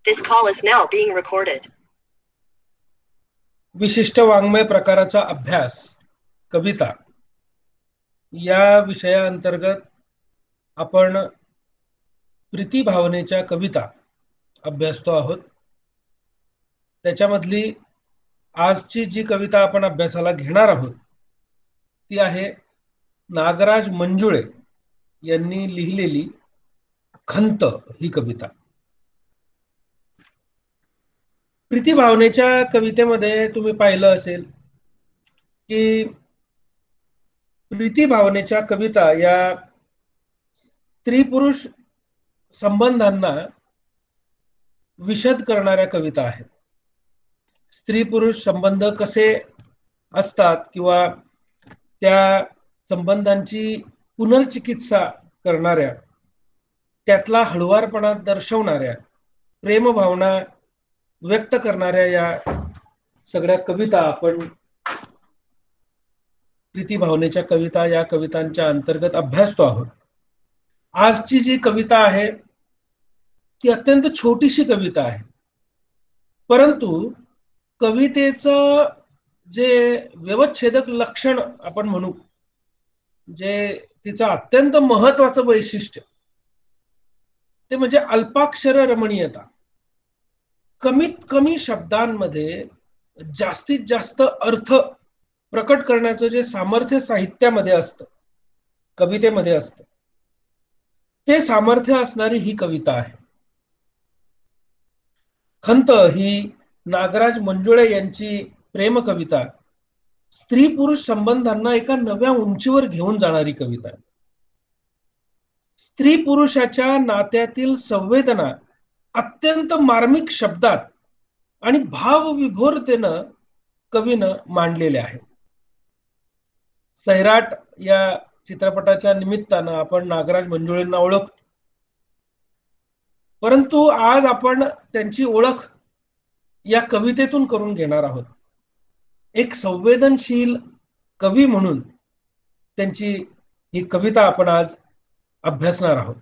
This call is now being recorded. विशिष्ट वाङ्मय प्रकाराचा अभ्यास कविता या विषयाअंतर्गत आपण प्रीती भावनेच्या कविता अभ्यासतो आहोत। त्याच्यामधली आजची जी कविता आपण अभ्यासाला घेणार आहोत ती आहे नागराज मंजुळे यांनी लिहिलेली खंत ही कविता। प्रीती भावनेच्या कवितेमध्ये तुम्ही पाहिलं असेल की प्रीती भावनेच्या कविता या स्त्री पुरुष संबंधांना विशद करणाऱ्या कविता आहेत। स्त्री पुरुष संबंध कसे असतात किंवा त्या संबंधांची पुनर्चिकित्सा करणाऱ्या, त्यातला हळुवारपणा दर्शवणाऱ्या, प्रेम भावना व्यक्त करणाऱ्या या सगळ्या कविता आपण प्रीती भावनेच्या कविता या कवितांच्या अंतर्गत अभ्यासतो आहोत। आजची जी कविता आहे ती अत्यंत छोटीशी कविता आहे, परंतु कवितेचं जे व्यवच्छेदक लक्षण आपण म्हणू, जे तिचं अत्यंत महत्वाचं वैशिष्ट्य ते म्हणजे अल्पाक्षर रमणीयता। कमीत कमी शब्दांमध्ये जास्तीत जास्त अर्थ प्रकट करण्याचं जे सामर्थ्य साहित्यामध्ये असतं, कवितेमध्ये असतं, ते सामर्थ्य असणारी ही कविता आहे। खंत ही नागराज मंजुळे यांची प्रेम कविता स्त्री पुरुष संबंधांना एका नव्या उंचीवर घेऊन जाणारी कविता आहे। स्त्री पुरुषाच्या नात्यातील संवेदना अत्यंत मार्मिक शब्दात आणि भावविभोरतेनं कवीनं मांडलेले आहे। सैराट या चित्रपटाच्या निमित्तानं आपण नागराज मंजुळेंना ओळखतो, परंतु आज आपण त्यांची ओळख या कवितेतून करून घेणार आहोत। एक संवेदनशील कवी म्हणून त्यांची ही कविता आपण आज अभ्यासणार आहोत।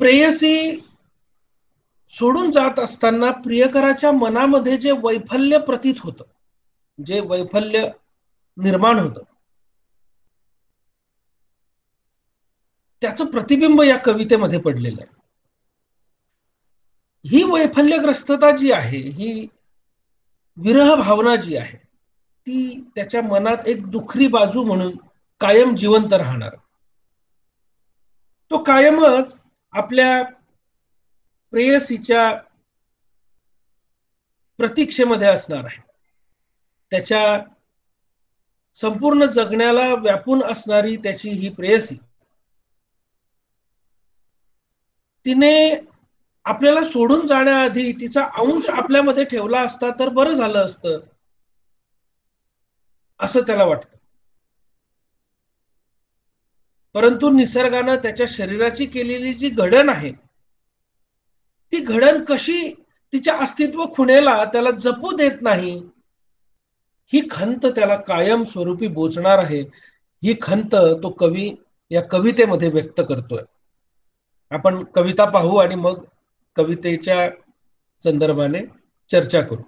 प्रेयसी सोडून जात असताना प्रियकराच्या मनामध्ये जे वैफल्य प्रतीत होतं, जे वैफल्य निर्माण होतं, त्याचं प्रतिबिंब या कवितेमध्ये पडलेलं आहे। ही वैफल्यग्रस्तता जी आहे, ही विरह भावना जी आहे, ती त्याच्या मनात एक दुखरी बाजू म्हणून कायम जिवंत राहणार। तो कायमच आपल्या प्रेयसीच्या प्रतीक्षेमध्ये असणार आहे। त्याच्या संपूर्ण जगण्याला व्यापून असणारी त्याची ही प्रेयसी, तिने आपल्याला सोडून जाण्याआधी तिचा अंश आपल्यामध्ये ठेवला असता तर बरं झालं असतं, असं त्याला वाटतं। परंतु निसर्गानं त्याच्या शरीराची केलेली जी घडण आहे, ती घडण कशी तिच्या अस्तित्व खुणेला त्याला जपू देत नाही, ही खंत त्याला कायम स्वरूपी बोचणार आहे। ही खंत तो कवी या कवितेमध्ये व्यक्त करतोय। आपण कविता पाहू आणि मग कवितेच्या संदर्भाने चर्चा करू।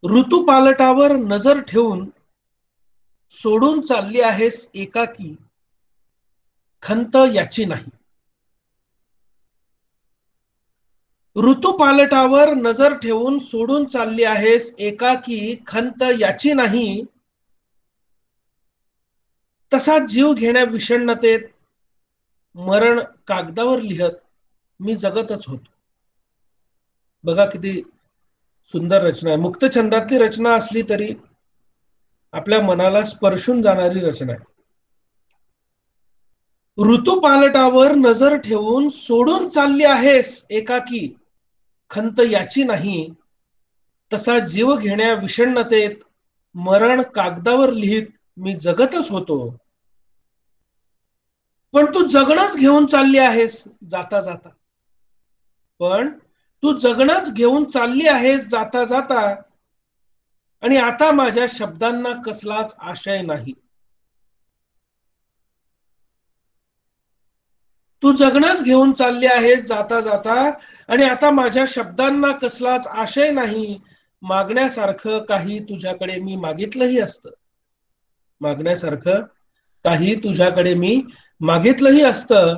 ऋतुपालटावर नजर ठेवून सोडून चालली आहेस एकाकी, खंत याची नाही। ऋतुपालटावर नजर ठेवून सोडून चालली आहेस एकाकी, खंत याची नाही। तसा जीव घेण्या विषण्णतेत मरण कागदावर लिहत मी जगतच होतो। बघा किती सुंदर रचना आहे। मुक्त छंदातली रचना असली तरी आपल्या मनाला स्पर्शून जाणारी रचना आहे। ऋतुपालटावर नजर ठेवून सोडून चालली आहेस एकाकी, खंत याची नाही। तसा जीव घेण्या विषण्णतेत मरण कागदावर लिहित मी जगतच होतो। पण तू जगणंच घेऊन चालली आहेस जाता जाता, पण तू जगणंच घेऊन चालली आहेस जाता जाता, आणि आता माझ्या शब्दांना कसलाच आशय नाही। तू जगणंच घेऊन चालली आहेस जाता जाता, आणि आता माझ्या शब्दांना कसलाच आशय नाही. मागण्यासारखं काही तुझ्याकडे मी मागितलंही असतं, मागण्यासारखं काही तुझ्याकडे मी मागितलंही असतं,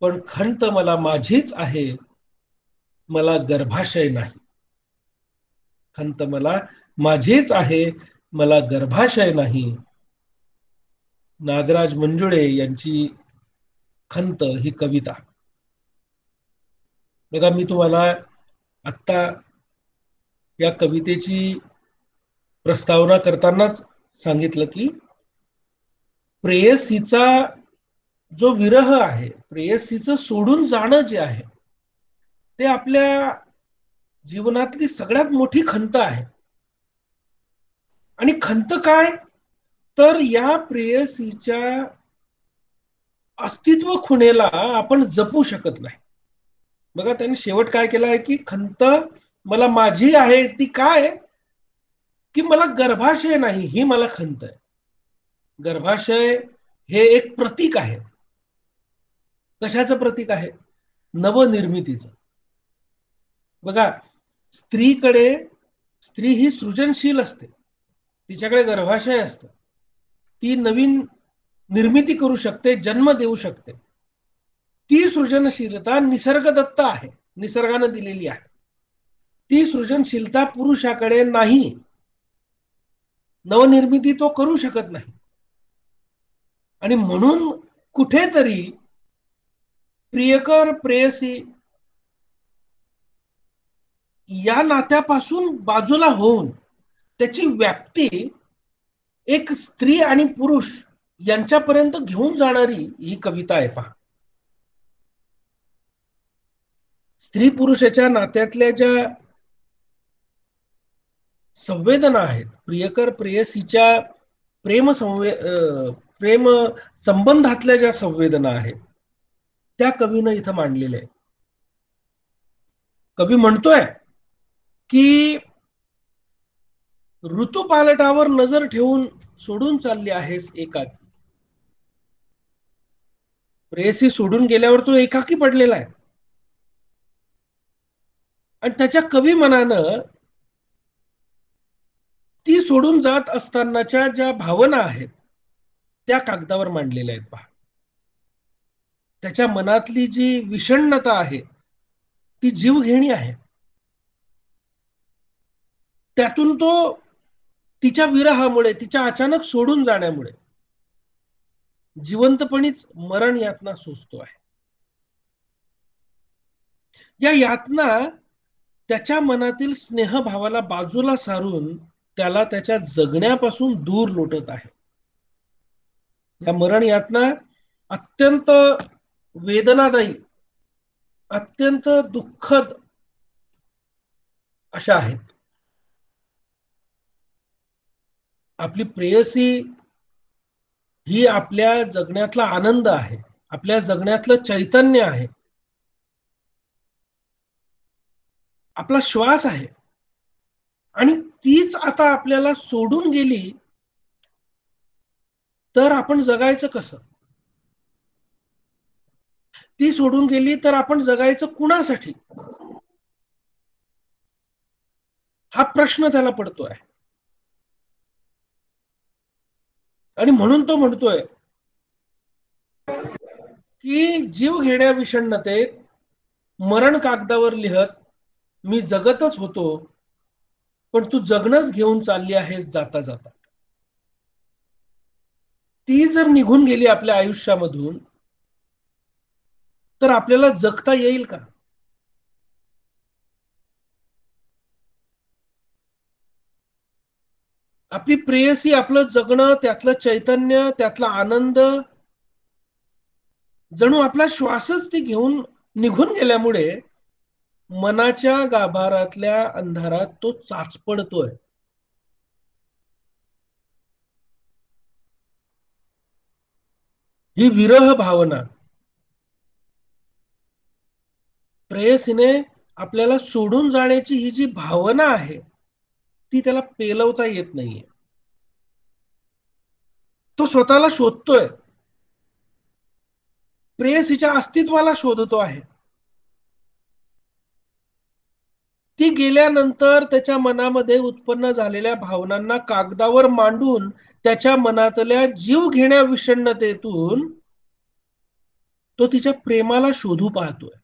पण खंत मला माझीच आहे, मला गर्भाशय नाही. खंत मला माझीच आहे, मला गर्भाशय नाही. नागराज मंजुळे यांची खंत ही कविता. बघा, मी तुम्हाला आत्ता या कवितेची प्रस्तावना करतानाच सांगितलं की प्रेयसीचा जो विरह आहे, प्रेयसीचं सोडून जाणं जे आहे, ते आपल्या जीवनातली सगळ्यात मोठी खंत आहे. आणि खंत काय, तर या प्रेयसीच्या अस्तित्व खुणेला आपण जपू शकत नाही. बघा, त्यांनी शेवट काय केला आहे की खंत मला माझी आहे ती काय, की मला गर्भाशय नाही ही मला खंत आहे. गर्भाशय हे एक प्रतीक आहे. कशाचं प्रतीक आहे? नवनिर्मितीचं. बघा, स्त्रीकडे, स्त्री ही सृजनशील असते, तिच्याकडे गर्भाशय असतं, ती नवीन निर्मिती करू शकते, जन्म देऊ शकते. ती सृजनशीलता निसर्गदत्त आहे, निसर्गानं दिलेली आहे. ती सृजनशीलता पुरुषाकडे नाही, नवनिर्मिती तो करू शकत नाही. आणि म्हणून कुठेतरी प्रियकर प्रेयसी या नात्यापासून बाजूला होऊन त्याची व्याप्ती एक स्त्री आणि पुरुष यांच्यापर्यंत घेऊन जाणारी ही कविता आहे. पहा, स्त्री पुरुषाच्या नात्यातल्या ज्या संवेदना आहेत, प्रियकर प्रेयसीच्या प्रेम संबंधातल्या ज्या संवेदना आहेत, त्या कवीनं इथं मांडलेल्या आहेत. कवी म्हणतोय की ऋतुपालटावर नजर ठेवून सोडून चालली आहेस एकाकी. प्रेयसी सोडून गेल्यावर तो एकाकी पडलेला आहे. आणि त्याच्या कवी मनानं ती सोडून जात असतानाच्या ज्या भावना आहेत त्या कागदावर मांडलेल्या आहेत. पहा, त्याच्या मनातली जी विषण्णता आहे ती जीवघेणी आहे. त्यातून तो तिच्या विरहामुळे, तिच्या अचानक सोडून जाण्यामुळे जिवंतपणीच मरण यातना सोसतो आहे. या यातना त्याच्या मनातील स्नेहभावाला बाजूला सारून त्याला त्याच्या जगण्यापासून दूर लोटत आहे. या मरण यातना अत्यंत वेदनादायी, अत्यंत दुःखद अशा आहेत. आपली प्रेयसी ही आपल्या जगण्यातला आनंद आहे, आपल्या जगण्यातलं चैतन्य आहे, आपला श्वास आहे. आणि तीच आता आपल्याला सोडून गेली तर आपण जगायचं कसं? ती सोडून गेली तर आपण जगायचं कुणासाठी, हा प्रश्न त्याला पडतोय. आणि म्हणून तो म्हणतोय की जीव घेण्या विषण्णतेत मरण कागदावर लिहत मी जगतच होतो, पण तू जगणंच घेऊन चालली आहेस जाता जाता. ती जर निघून गेली आपल्या आयुष्यामधून तर आपल्याला जगता येईल का? आपली प्रेयसी, आपलं जगणं, त्यातलं चैतन्य, त्यातला आनंद, जणू आपला श्वासच ती घेऊन निघून गेल्यामुळे मनाच्या गाभारातल्या अंधारात तो चाचपडतोय. ही विरह भावना प्रेयसीने आपल्याला सोडून जाण्याची ही जी भावना आहे ती त्याला पेलवता येत नाहीये. तो स्वतःला शोधतोय. प्रेयसीच्या अस्तित्वाला शोधतो आहे. ती गेल्यानंतर त्याच्या मनामध्ये उत्पन्न झालेल्या भावनांना कागदावर मांडून त्याच्या मनातल्या जीव घेण्या विषण्णतेतून तो तिच्या प्रेमाला शोधू पाहतोय.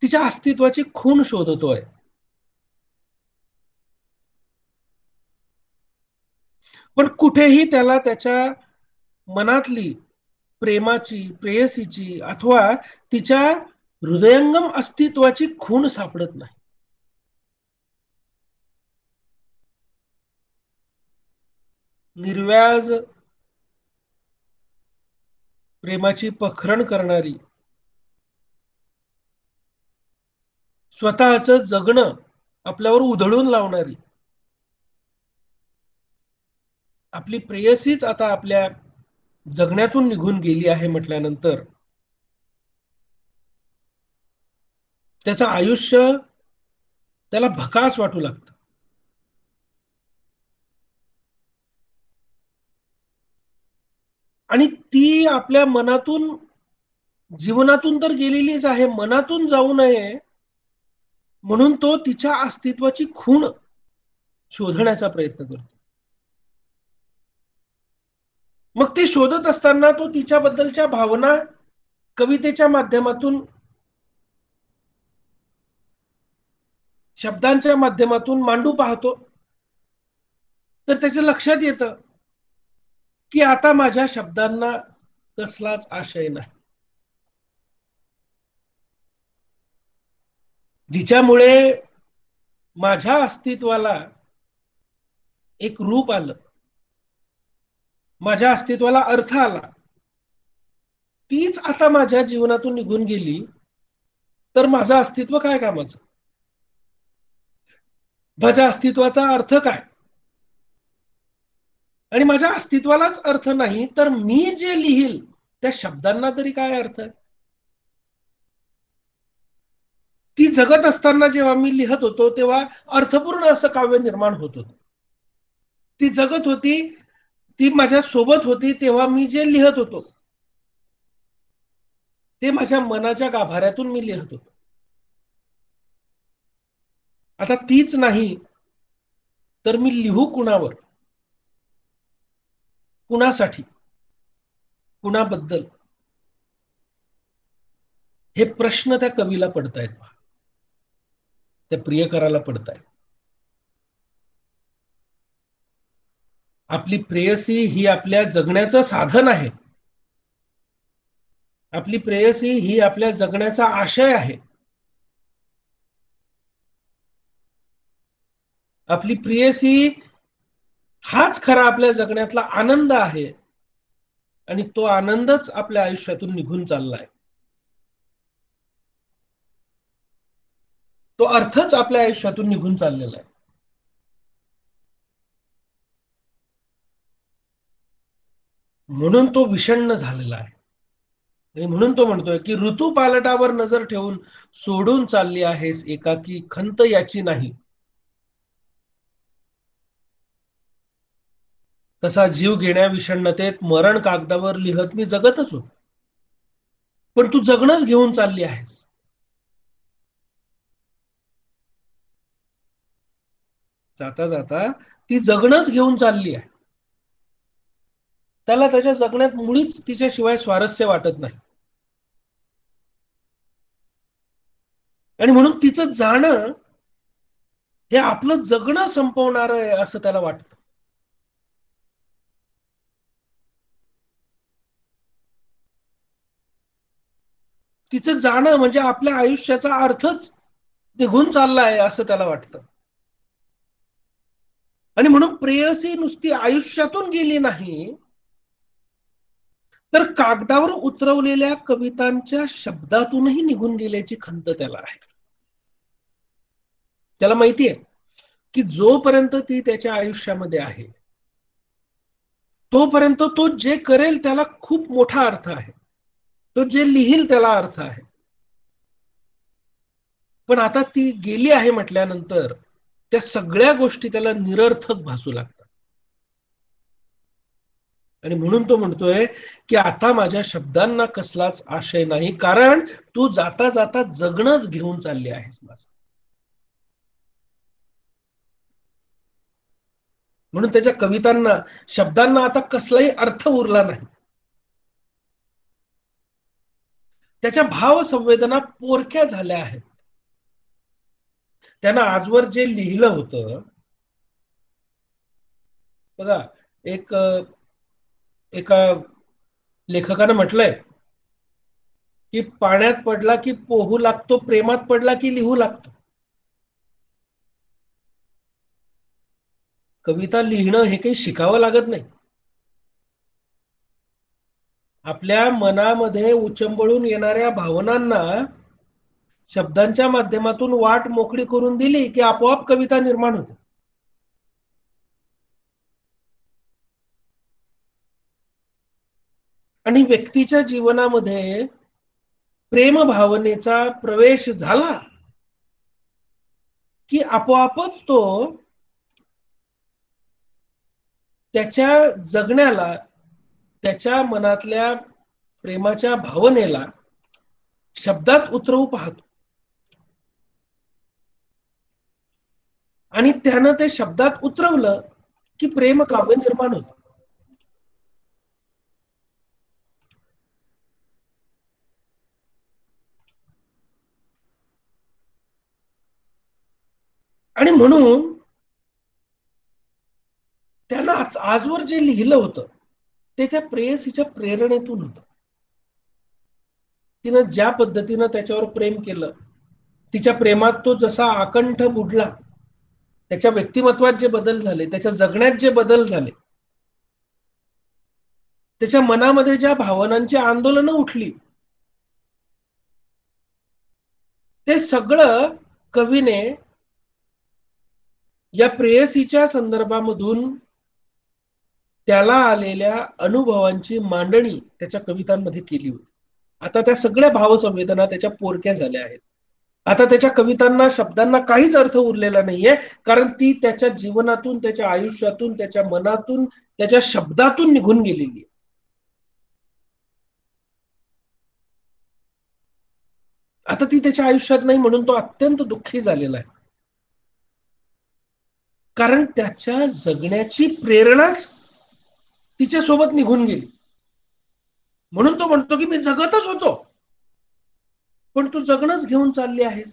तिच्या अस्तित्वाची खूण शोधतोय. पण कुठेही त्याला त्याच्या मनातली प्रेमाची, प्रेयसीची अथवा तिच्या हृदयंगम अस्तित्वाची खूण सापडत नाही. निर्व्याज प्रेमाची पखरण करणारी, स्वतःचं जगणं आपल्यावर उधळून लावणारी आपली प्रेयसीच आता आपल्या जगण्यातून निघून गेली आहे म्हटल्यानंतर त्याचं आयुष्य त्याला भकास वाटू लागतं. आणि ती आपल्या मनातून, जीवनातून तर गेलेलीच आहे, मनातून जाऊ नये म्हणून तो तिच्या अस्तित्वाची खूण शोधण्याचा प्रयत्न करतो. मग ते शोधत असताना तो तिच्याबद्दलच्या भावना कवितेच्या माध्यमातून, शब्दांच्या माध्यमातून मांडू पाहतो. तर त्याच्या लक्षात येतं की आता माझ्या शब्दांना कसलाच आशय नाही, जिच्यामुळे माझ्या अस्तित्वाला एक रूप आलं, माझ्या अस्तित्वाला अर्थ आला, तीच आता माझ्या जीवनातून निघून गेली तर माझं अस्तित्व काय कामाचं? माझ्या अस्तित्वाचा अर्थ काय? आणि माझ्या अस्तित्वालाच अर्थ नाही तर मी जे लिहील त्या शब्दांना तरी काय अर्थ आहे? ती जगत असताना जेव्हा मी लिहत होतो तेव्हा अर्थपूर्ण असं काव्य निर्माण होत होतं. ती जगत होती, ती माझ्या सोबत होती तेव्हा मी जे लिहत होतो ते माझ्या मनाच्या गाभाऱ्यातून मी लिहत होतो. आता तीच नाही तर मी लिहू कुणावर, कुणासाठी, कुणाबद्दल? हे प्रश्न त्या कवीला पडतायत, त्या प्रियकराला पडतायत. आपली प्रेयसी ही आपल्या जगण्याचं साधन आहे. आपली प्रेयसी ही आपल्या जगण्याचा आशय आहे. आपली प्रेयसी हाच खरा आपल्या जगण्यातला आनंद आहे आणि तो आनंदच आपल्या आयुष्यातून निघून चाललाय. तो अर्थच आपल्या आयुष्यातून निघून चाललेला आहे. म्हणून तो विषण्ण झालेला आहे. आणि म्हणून तो म्हणतोय की ऋतू पालटावर नजर ठेवून सोडून चालली आहेस एकाकी, खंत याची नाही. तसा जीव घेण्या विषण्णतेत मरण कागदावर लिहत मी जगतच होतो. पण तू जगणंच घेऊन चालली आहेस. जाता जाता ती जगणंच घेऊन चालली आहे. त्याला त्याच्या जगण्यात मुळीच तिच्याशिवाय स्वारस्य वाटत नाही. आणि म्हणून तिचं जाणं हे आपलं जगणं संपवणार आहे असं त्याला वाटतं. तिचं जाणं म्हणजे आपल्या आयुष्याचा अर्थच निघून चाललाय असं त्याला वाटतं. आणि म्हणून प्रेयसी नुसती आयुष्यातून गेली नाही तर कागदावर उतरवलेल्या कवितांच्या शब्दातूनही निघून गेल्याची खंत त्याला आहे. त्याला माहितीये की जोपर्यंत ती त्याच्या आयुष्यामध्ये आहे तोपर्यंत तो जे करेल त्याला खूप मोठा अर्थ आहे, तो जे लिहील त्याला अर्थ आहे. पण आता ती गेली आहे म्हटल्यानंतर त्या सगळ्या गोष्टी त्याला निरर्थक भासू लागतात. आणि म्हणून तो म्हणतोय की आता माझ्या शब्दांना कसलाच आशय नाही, कारण तू जाता जाता जगणंच घेऊन चालली आहेस माझं. म्हणून त्याच्या कवितांना, शब्दांना आता कसलाही अर्थ उरला नाही. त्याच्या भाव संवेदना पोरक्या झाल्या आहेत. त्यानं आजवर जे लिहिलं होतं बघा, एक एका लेखकानं म्हटलंय की पाण्यात पडला की पोहू लागतो, प्रेमात पडला की लिहू लागतो. कविता लिहिणं हे काही शिकावं लागत नाही. आपल्या मनामध्ये उचंबळून येणाऱ्या भावनांना शब्दांच्या माध्यमातून वाट मोकळी करून दिली की आपोआप कविता निर्माण होते. आणि व्यक्तीच्या जीवनामध्ये प्रेम भावनेचा प्रवेश झाला की आपोआपच तो त्याच्या जगण्याला, त्याच्या मनातल्या प्रेमाच्या भावनेला शब्दात उतरवू पाहतो. आणि त्यानं ते शब्दात उतरवलं की प्रेम काव्य निर्माण होतं. आणि म्हणून त्यानं आजवर जे लिहिलं होतं ते त्या प्रेयसीच्या प्रेरणेतून होतं. तिनं ज्या पद्धतीनं त्याच्यावर प्रेम केलं, तिच्या प्रेमात तो जसा आकंठ बुडला, त्याच्या व्यक्तिमत्वात जे बदल झाले, त्याच्या जगण्यात जे बदल झाले, त्याच्या मनामध्ये ज्या भावनांची आंदोलनं उठली, ते सगळं कवीने या प्रेयसीच्या संदर्भामधून त्याला आलेल्या अनुभवांची मांडणी त्याच्या कवितांमध्ये केली होती. आता त्या सगळ्या भावसंवेदना त्याच्या पोरक्या झाल्या आहेत. आता त्याच्या कवितांना, शब्दांना काहीच अर्थ उरलेला नाहीये, कारण ती त्याच्या जीवनातून, त्याच्या आयुष्यातून, त्याच्या मनातून, त्याच्या शब्दातून निघून गेलेली आहे. आता ती त्याच्या आयुष्यात नाही, म्हणून तो अत्यंत दुःखी झालेला आहे. कारण त्याच्या जगण्याची प्रेरणाच तिच्यासोबत निघून गेली. म्हणून तो म्हणतो की मी जगतच होतो, पण तू जगणंच घेऊन चालली आहेस.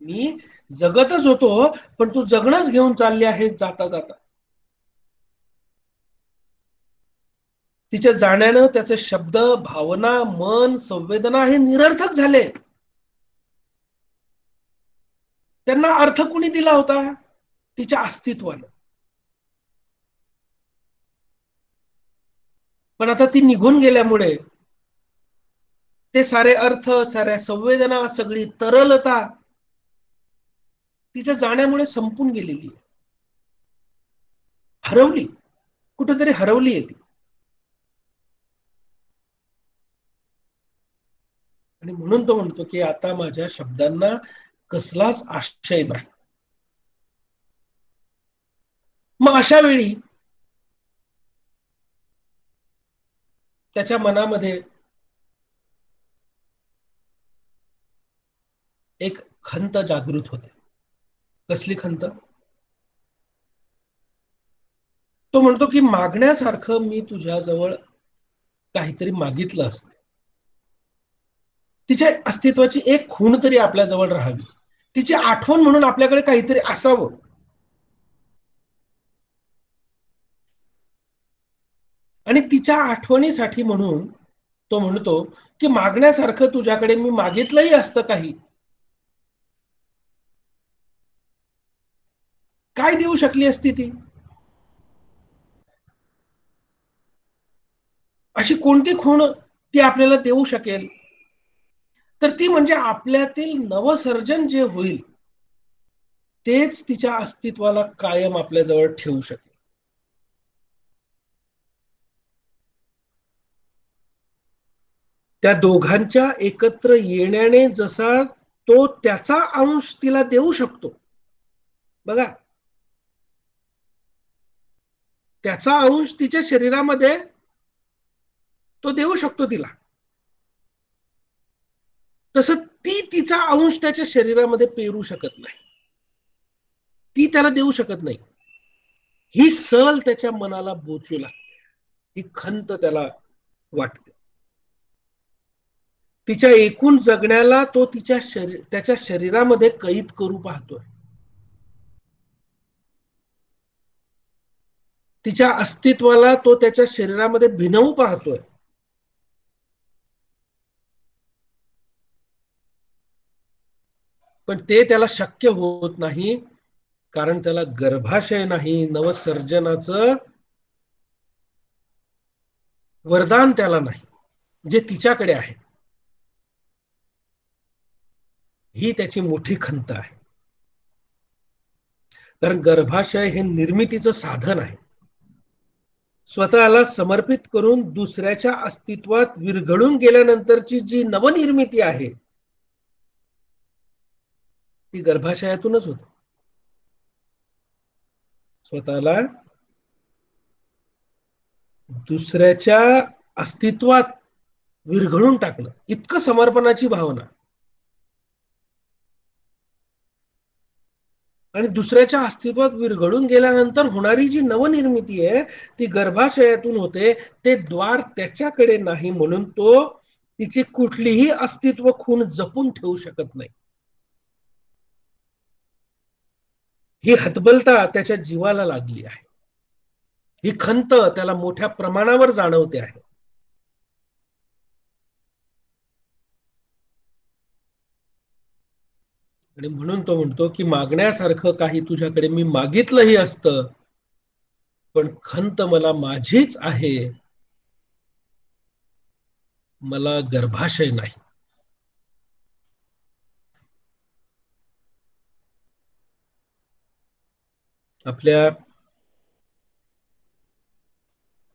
मी जगतच होतो, पण तू जगणंच घेऊन चालली आहेस जाता जाता. तिच्या जाण्यानं त्याचे शब्द, भावना, मन, संवेदना हे निरर्थक झाले. त्यांना अर्थ कुणी दिला होता? तिच्या अस्तित्वानं. पण आता ती निघून गेल्यामुळे ते सारे अर्थ, साऱ्या संवेदना, सगळी तरलता तिच्या जाण्यामुळे संपून गेलेली, हरवली, कुठेतरी हरवली आहे ती. आणि म्हणून तो म्हणतो की आता माझ्या शब्दांना कसलाच आशय नाही. मग अशा वेळी त्याच्या मनामध्ये एक खंत जागृत होते. कसली खंत? तो म्हणतो की मागण्यासारखं मी तुझ्याजवळ काहीतरी मागितलं असतं. तिच्या अस्तित्वाची एक खूण तरी आपल्या जवळ राहावी, तिची आठवण म्हणून आपल्याकडे काहीतरी असावं. आणि तिच्या आठवणीसाठी म्हणून तो म्हणतो की मागण्यासारखं तुझ्याकडे मी मागितलंही असतं काही. काय देऊ शकली असती ती? अशी कोणती खूण ती आपल्याला देऊ शकेल? तर ती म्हणजे आपल्यातील नवसर्जन जे होईल तेच तिच्या अस्तित्वाला कायम आपल्या जवळ ठेवू शकेल. त्या दोघांच्या एकत्र येण्याने जसा तो त्याचा अंश तिला देऊ शकतो. बघा, त्याचा अंश तिच्या शरीरामध्ये तो देऊ शकतो तिला. तसं ती तिचा अंश त्याच्या शरीरामध्ये पेरू शकत नाही, ती त्याला देऊ शकत नाही. ही सल त्याच्या मनाला बोचू लागते, ही खंत त्याला वाटते. तिच्या एकूण जगण्याला तो त्याच्या शरीरामध्ये कैद करू पाहतोय. तिच्या अस्तित्वाला तो त्याच्या शरीरामध्ये भिनवू पाहतोय. पण ते त्याला शक्य होत नाही, कारण त्याला गर्भाशय नाही, नवसर्जनाचं वरदान त्याला नाही, जे तिच्याकडे आहे. ही त्याची मोठी खंत आहे. कारण गर्भाशय हे निर्मितीचं साधन आहे. स्वतःला समर्पित करून दुसऱ्याच्या अस्तित्वात विरघळून गेल्यानंतरची जी नवनिर्मिती आहे ती गर्भाशयातूनच होते. स्वतःला दुसऱ्याच्या अस्तित्वात विरघळून टाकणं, इतकं समर्पणाची भावना. आणि दुसऱ्याच्या अस्तित्वात विरघळून गेल्यानंतर होणारी जी नवनिर्मिती आहे ती गर्भाशयातून होते. ते द्वार त्याच्याकडे नाही, म्हणून तो तिची कुठलीही अस्तित्व खून जपून ठेवू शकत नाही. ही हतबलता त्याच्या जीवाला लागली आहे. ही खंत त्याला मोठ्या प्रमाणावर जाणवते आहे. आणि म्हणून तो म्हणतो की मागण्यासारखं काही तुझ्याकडे मी मागितलंही असतं, पण खंत मला माझीच आहे, मला गर्भाशय नाही. आपल्या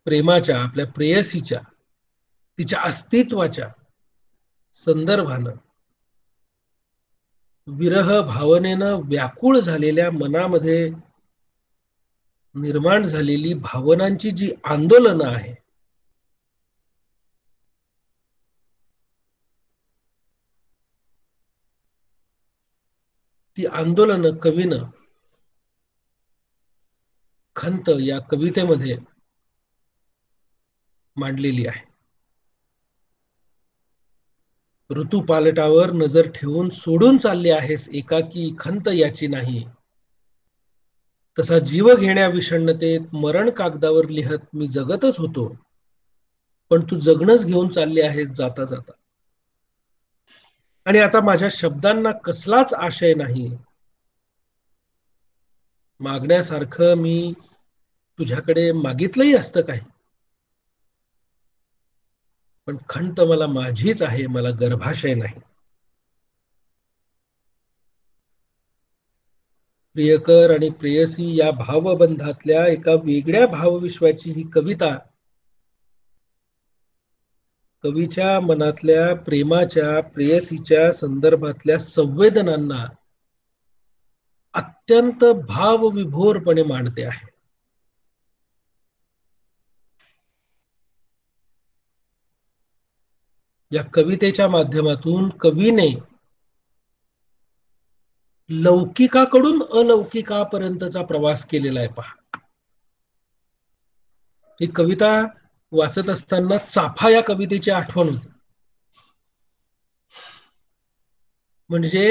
प्रेमाच्या, आपल्या प्रेयसीच्या, तिच्या अस्तित्वाच्या संदर्भानं विरह भावनेनं व्याकुळ झालेल्या मनामध्ये निर्माण झालेली भावनांची जी आंदोलनं आहे ती आंदोलनं कवीनं खंत या कवितेमध्ये मांडलेली आहे. ऋतुपालटावर नजर ठेवून सोडून चालली आहेस एकाकी, खंत याची नाही. तसा जीव घेण्या विषण्णतेत मरण कागदावर लिहत मी जगतच होतो, पण तू जगणंच घेऊन चालली आहेस जाता जाता. आणि आता माझ्या शब्दांना कसलाच आशय नाही. मागण्यासारखं मी तुझ्याकडे मागितलंही असतं काही, पण खंत मला माझीच आहे, मला गर्भाशय नाही. प्रियकर आणि प्रेयसी या भावबंधातल्या एका वेगळ्या भावविश्वाची ही कविता कवीच्या मनातल्या प्रेमाच्या, प्रेयसीच्या संदर्भातल्या संवेदनांना अत्यंत भावविभोरपणे मांडते आहे. या कवितेच्या माध्यमातून कवीने लौकिकाकडून अलौकिकापर्यंतचा प्रवास केलेला आहे. पहा, ही कविता वाचत असताना चाफा या कवितेची आठवण होती. म्हणजे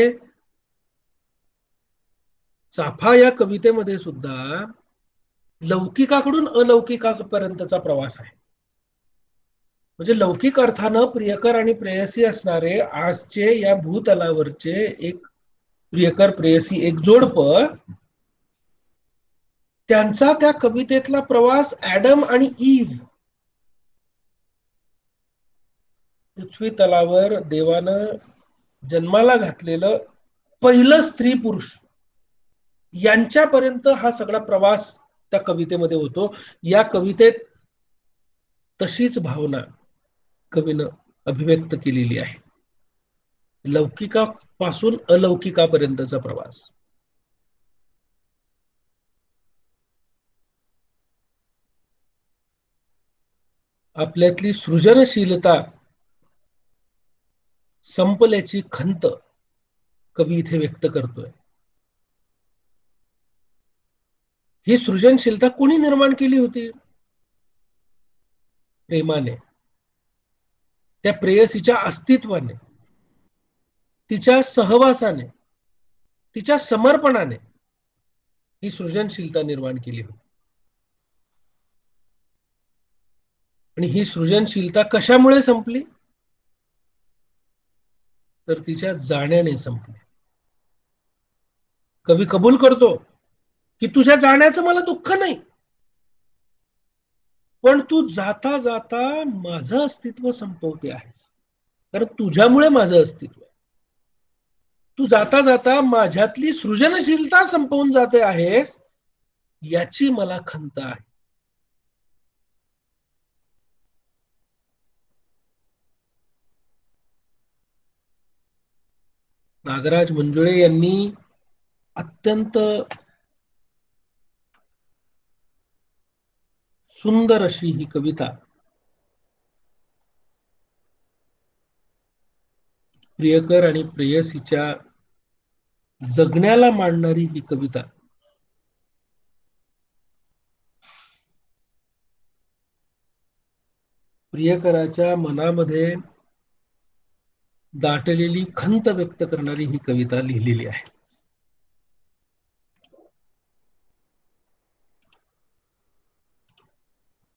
चाफा या कवितेमध्ये सुद्धा लौकिकाकडून अलौकिकापर्यंतचा प्रवास आहे. म्हणजे लौकिक अर्थानं प्रियकर आणि प्रेयसी असणारे आजचे या भूतलावरचे एक प्रियकर प्रेयसी एक जोडपं, त्यांचा त्या कवितेतला प्रवास ऍडम आणि ईव, पृथ्वी तलावर देवानं जन्माला घातलेलं पहिलं स्त्री पुरुष यांच्यापर्यंत हा सगळा प्रवास त्या कवितेमध्ये होतो. या कवितेत तशीच भावना कवीनं अभिव्यक्त केलेली आहे. लौकिकापासून अलौकिकापर्यंतचा प्रवास. आपल्यातली सृजनशीलता संपल्याची खंत कवी इथे व्यक्त करतोय. ही सृजनशीलता कोणी निर्माण केली होती? प्रेमाने, त्या प्रेयसीच्या अस्तित्वाने, तिच्या सहवासाने, तिच्या समर्पणाने ही सृजनशीलता निर्माण केली होती. आणि ही सृजनशीलता कशामुळे संपली? तर तिच्या जाण्याने संपली. कवी कबूल करतो की तुझ्या जाण्याचं मला दुःख नाही, पण तू जाता जाता माझं अस्तित्व संपवते आहेस, कारण तुझ्यामुळे माझं अस्तित्व आहे. तू जाता जाता माझ्यातली सृजनशीलता संपवून जाते आहेस, याची मला खंत आहे. नागराज मंजुळे यांनी अत्यंत सुंदर अशी ही कविता प्रियकर आणि प्रेयसीच्या जगण्याला मांडणारी ही कविता प्रियकराच्या मनामध्ये दाटलेली खंत व्यक्त करणारी ही कविता लिहिलेली आहे.